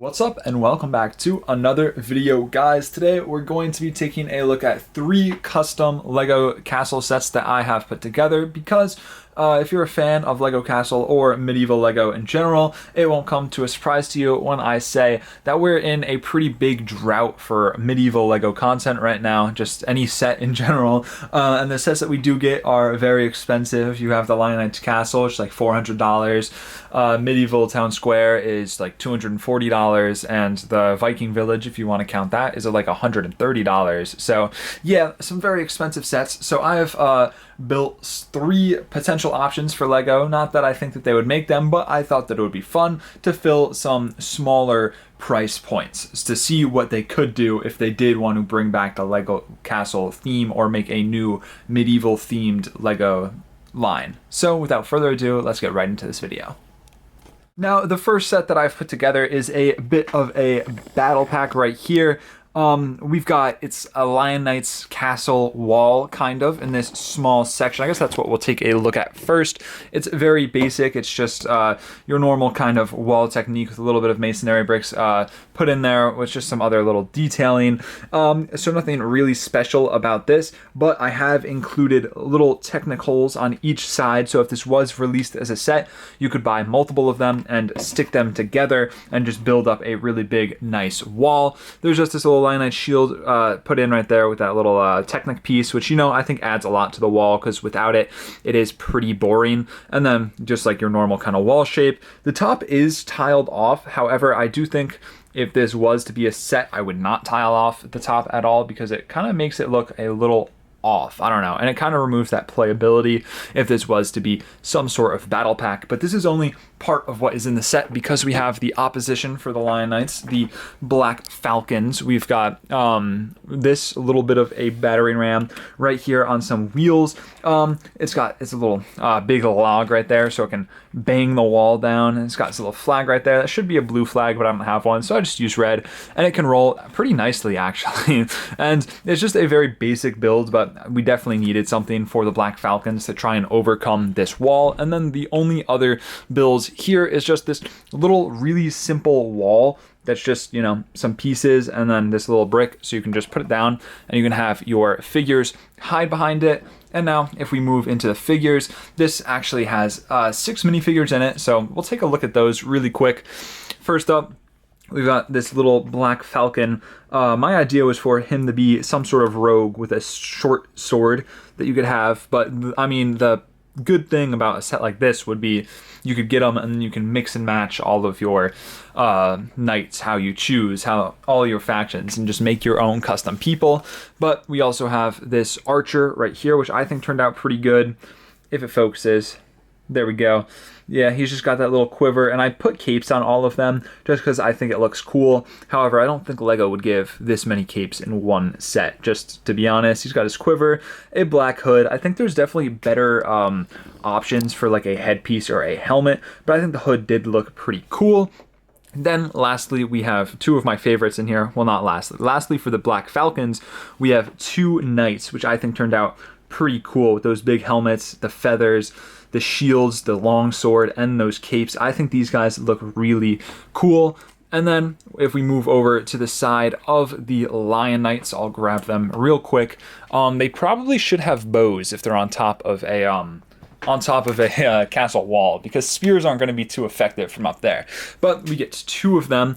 What's up and welcome back to another video, guys. Today we're going to be taking a look at 3 custom Lego castle sets that I have put together because if you're a fan of Lego Castle or medieval Lego in general, it won't come to a surprise to you when I say that we're in a pretty big drought for medieval Lego content right now, just any set in general. And the sets that we do get are very expensive. You have the Lion Knight's Castle, which is like $400. Medieval Town Square is like $240, and the Viking Village, if you want to count that, is like $130. So yeah, some very expensive sets. So I have built 3 potential options for Lego. Not that I think that they would make them, but I thought that it would be fun to fill some smaller price points to see what they could do if they did want to bring back the Lego Castle theme or make a new medieval themed Lego line. So without further ado, let's get right into this video. Now, the first set that I've put together is a bit of a battle pack right here. We've got, it's a Lion Knight's Castle wall, kind of, in this small section. I guess that's what we'll take a look at first. It's very basic. It's just your normal kind of wall technique with a little bit of masonry bricks put in there with just some other little detailing. So nothing really special about this, but I have included little technicals on each side. So if this was released as a set, you could buy multiple of them and stick them together and just build up a really big, nice wall. There's just this little Lion Knight shield put in right there with that little Technic piece, which, you know, I think adds a lot to the wall because without it, it is pretty boring. And then just like your normal kind of wall shape. The top is tiled off. However, I do think if this was to be a set, I would not tile off the top at all because it kind of makes it look a little off. I don't know. And it kind of removes that playability if this was to be some sort of battle pack. But this is only part of what is in the set because we have the opposition for the Lion Knights, the Black Falcons. We've got this little bit of a battering ram right here on some wheels. It's a little big log right there so it can bang the wall down. And it's got this little flag right there. That should be a blue flag, but I don't have one, so I just use red. And it can roll pretty nicely, actually. And it's just a very basic build, but we definitely needed something for the Black Falcons to try and overcome this wall. And then the only other builds here is just this little really simple wall that's just, you know, some pieces and then this little brick, so you can just put it down and you can have your figures hide behind it. And now if we move into the figures, this actually has 6 minifigures in it, so we'll take a look at those really quick. First up, we've got this little Black Falcon. My idea was for him to be some sort of rogue with a short sword that you could have, but I mean, the good thing about a set like this would be you could get them and you can mix and match all of your knights, how you choose, how all your factions, and just make your own custom people. But we also have this archer right here, which I think turned out pretty good. If it focuses, there we go. Yeah, he's just got that little quiver, and I put capes on all of them just because I think it looks cool. However, I don't think Lego would give this many capes in one set, just to be honest. He's got his quiver, a black hood. I think there's definitely better options for like a headpiece or a helmet, but I think the hood did look pretty cool. Then lastly, we have 2 of my favorites in here. Well, not lastly. Lastly, for the Black Falcons, we have 2 knights, which I think turned out pretty cool with those big helmets, the feathers, the shields, the long sword, and those capes. I think these guys look really cool. And then if we move over to the side of the Lion Knights, I'll grab them real quick. They probably should have bows if they're on top of a castle wall, because spears aren't going to be too effective from up there. But we get 2 of them.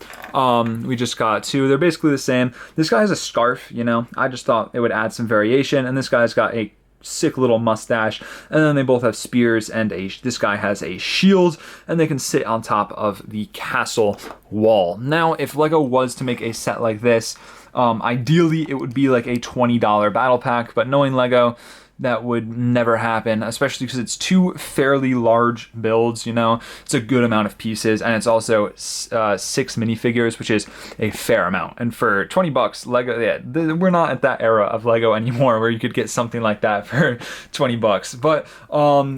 We just got 2. They're basically the same. This guy has a scarf, you know. I just thought it would add some variation. And this guy's got a sick little mustache, and then they both have spears, and this guy has a shield, and they can sit on top of the castle wall. Now, if Lego was to make a set like this, ideally it would be like a $20 battle pack, but knowing Lego, that would never happen, especially because it's 2 fairly large builds, you know. It's a good amount of pieces, and it's also 6 minifigures, which is a fair amount. And for 20 bucks, Lego, yeah, we're not at that era of Lego anymore where you could get something like that for 20 bucks. But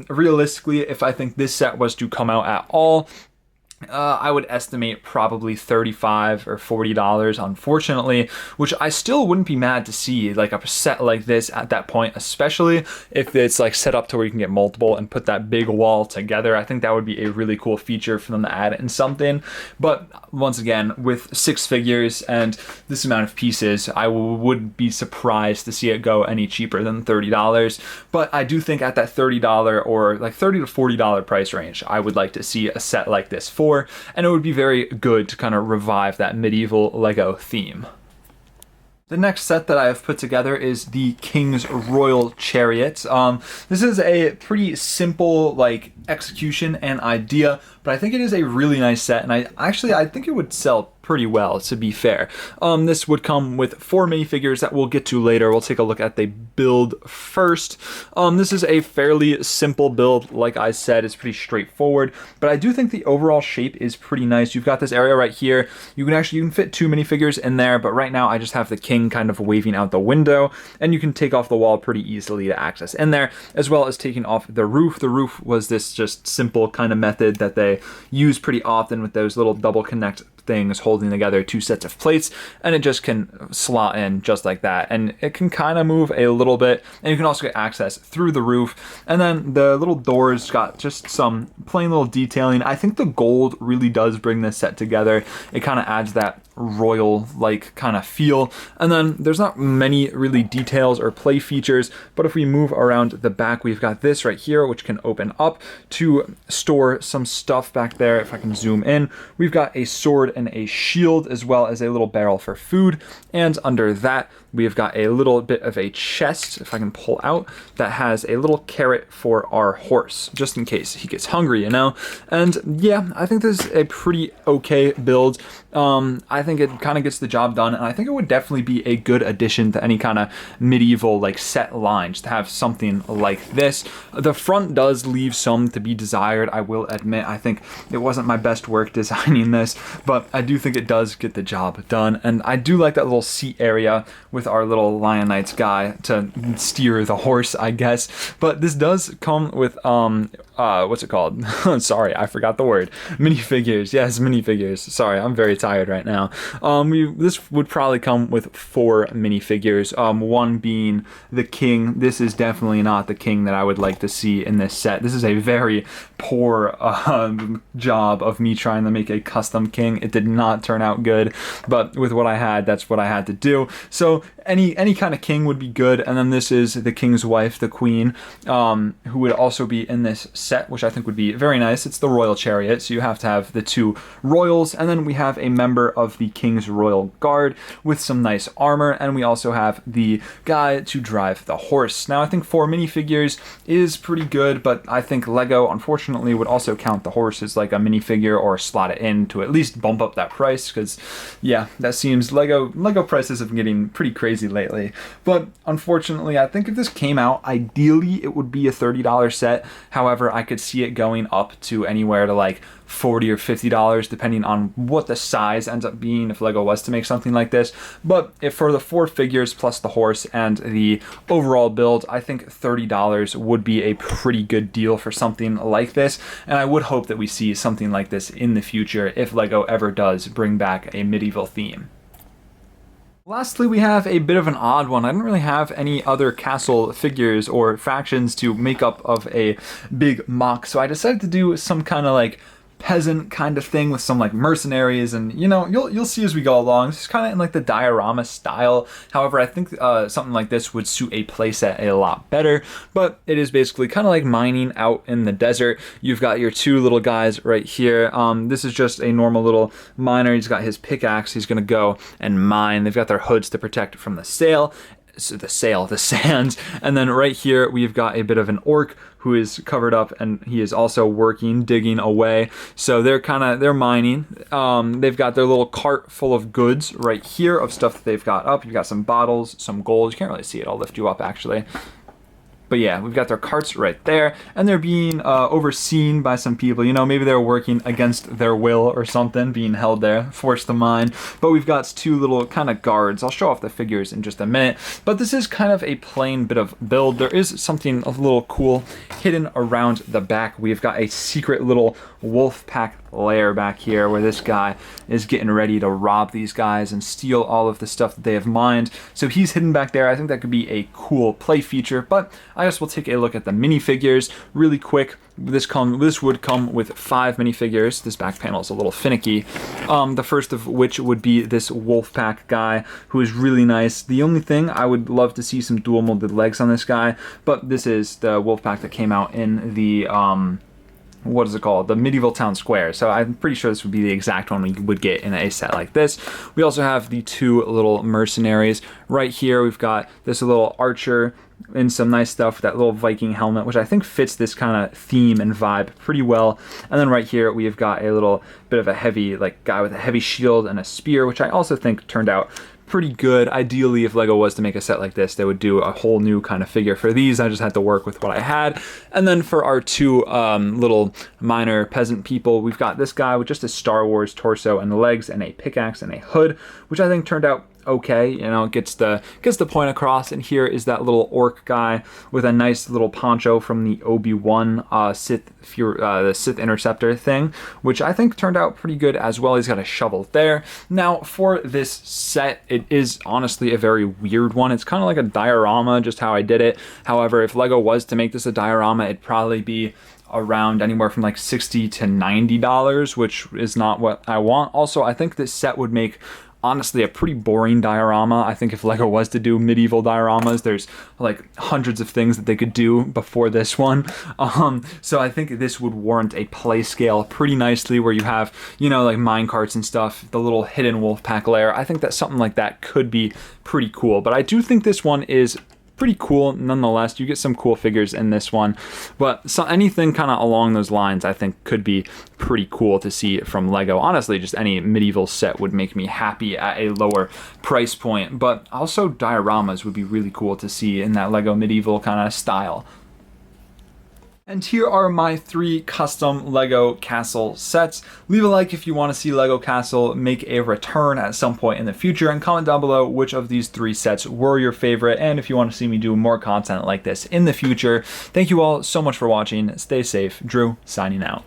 realistically, if I think this set was to come out at all, I would estimate probably $35 or $40, unfortunately, which I still wouldn't be mad to see like a set like this at that point, especially if it's like set up to where you can get multiple and put that big wall together. I think that would be a really cool feature for them to add in something. But once again, with 6 figures and this amount of pieces, I would be surprised to see it go any cheaper than $30. But I do think at that $30 or like $30 to $40 price range, I would like to see a set like this for. And it would be very good to kind of revive that medieval Lego theme. The next set that I have put together is the King's Royal Chariots. This is a pretty simple like execution and idea, but I think it is a really nice set, and I think it would sell pretty well, to be fair. This would come with 4 minifigures that we'll get to later. We'll take a look at the build first. This is a fairly simple build. Like I said, it's pretty straightforward, but I do think the overall shape is pretty nice. You've got this area right here. You can fit 2 minifigures in there, but right now I just have the king kind of waving out the window, and you can take off the wall pretty easily to access in there, as well as taking off the roof. The roof was this just simple kind of method that they use pretty often with those little double connect things holding together 2 sets of plates, and it just can slot in just like that, and it can kind of move a little bit, and you can also get access through the roof. And then the little doors got just some plain little detailing. I think the gold really does bring this set together. It kind of adds that royal like kind of feel. And then there's not many really details or play features, but if we move around the back, we've got this right here which can open up to store some stuff back there. If I can zoom in, we've got a sword and a shield, as well as a little barrel for food, and under that we've got a little bit of a chest, if I can pull out, that has a little carrot for our horse, just in case he gets hungry, you know? And yeah, I think this is a pretty okay build. I think it kind of gets the job done, and I think it would definitely be a good addition to any kind of medieval like set line, just to have something like this. The front does leave some to be desired, I will admit. I think it wasn't my best work designing this, but I do think it does get the job done, and I do like that little seat area with our little Lion Knights guy to steer the horse, I guess. But this does come with what's it called? Sorry, I forgot the word. Minifigures. Yes, minifigures. Sorry, I'm very tired right now. This would probably come with 4 minifigures. One being the king. This is definitely not the king that I would like to see in this set. This is a very poor job of me trying to make a custom king. It did not turn out good, but with what I had, that's what I had to do. So any kind of king would be good. And then this is the king's wife, the queen, who would also be in this set, which I think would be very nice. It's the royal chariot, so you have to have the 2 royals, and then we have a member of the king's royal guard with some nice armor, and we also have the guy to drive the horse. Now I think 4 minifigures is pretty good, but I think Lego unfortunately would also count the horse as like a minifigure, or slot it in to at least bump up that price, because yeah, that seems Lego prices have been getting pretty crazy lately. But unfortunately, I think if this came out, ideally it would be a $30 set. However, I could see it going up to anywhere to like $40 or $50, depending on what the size ends up being if Lego was to make something like this. But if for the 4 figures plus the horse and the overall build, I think $30 would be a pretty good deal for something like this, and I would hope that we see something like this in the future if Lego ever does bring back a medieval theme. Lastly, we have a bit of an odd one. I didn't really have any other castle figures or factions to make up of a big mock, so I decided to do some kind of like peasant kind of thing with some like mercenaries, and you know, you'll see as we go along. This is kind of in like the diorama style. However, I think something like this would suit a playset a lot better. But it is basically kind of like mining out in the desert. You've got your 2 little guys right here. This is just a normal little miner. He's got his pickaxe. He's gonna go and mine. They've got their hoods to protect from the the sands. And then right here we've got a bit of an orc who is covered up, and he is also working, digging away. So they're mining. They've got their little cart full of goods right here of stuff that they've got up. You've got some bottles, some gold. You can't really see it. I'll lift you up actually. But yeah, we've got their carts right there, and they're being overseen by some people. You know, maybe they're working against their will or something, being held there, forced to mine. But we've got 2 little kind of guards. I'll show off the figures in just a minute. But this is kind of a plain bit of build. There is something a little cool hidden around the back. We've got a secret little wolf pack lair back here where this guy is getting ready to rob these guys and steal all of the stuff that they have mined. So he's hidden back there. I think that could be a cool play feature, but I guess we'll take a look at the minifigures really quick. This would come with 5 minifigures. This back panel is a little finicky. The first of which would be this Wolfpack guy, who is really nice. The only thing, I would love to see some dual molded legs on this guy, but this is the Wolfpack that came out in the what is it called? The Medieval Town Square. So I'm pretty sure this would be the exact one we would get in a set like this. We also have the 2 little mercenaries. Right here we've got this little archer and some nice stuff, that little Viking helmet, which I think fits this kind of theme and vibe pretty well. And then right here we have got a little bit of a heavy, like, guy with a heavy shield and a spear, which I also think turned out pretty good. Ideally, if LEGO was to make a set like this, they would do a whole new kind of figure for these. I just had to work with what I had. And then for our 2 little minor peasant people, we've got this guy with just a Star Wars torso and legs and a pickaxe and a hood, which I think turned out okay, you know, gets the point across. And here is that little orc guy with a nice little poncho from the Obi-Wan the Sith Interceptor thing, which I think turned out pretty good as well. He's got a shovel there. Now for this set, it is honestly a very weird one. It's kind of like a diorama, just how I did it. However, if LEGO was to make this a diorama, it'd probably be around anywhere from like $60 to $90, which is not what I want. Also, I think this set would make honestly a pretty boring diorama. I think if LEGO was to do medieval dioramas, there's like hundreds of things that they could do before this one. So I think this would warrant a play scale pretty nicely, where you have, you know, like mine carts and stuff, the little hidden Wolfpack lair. I think that something like that could be pretty cool. But I do think this one is pretty cool nonetheless. You get some cool figures in this one, but so anything kind of along those lines I think could be pretty cool to see from LEGO. Honestly, just any medieval set would make me happy at a lower price point, but also dioramas would be really cool to see in that LEGO medieval kind of style. And here are my 3 custom LEGO Castle sets. Leave a like if you want to see LEGO Castle make a return at some point in the future, and comment down below which of these 3 sets were your favorite, and if you want to see me do more content like this in the future. Thank you all so much for watching. Stay safe. Drew, signing out.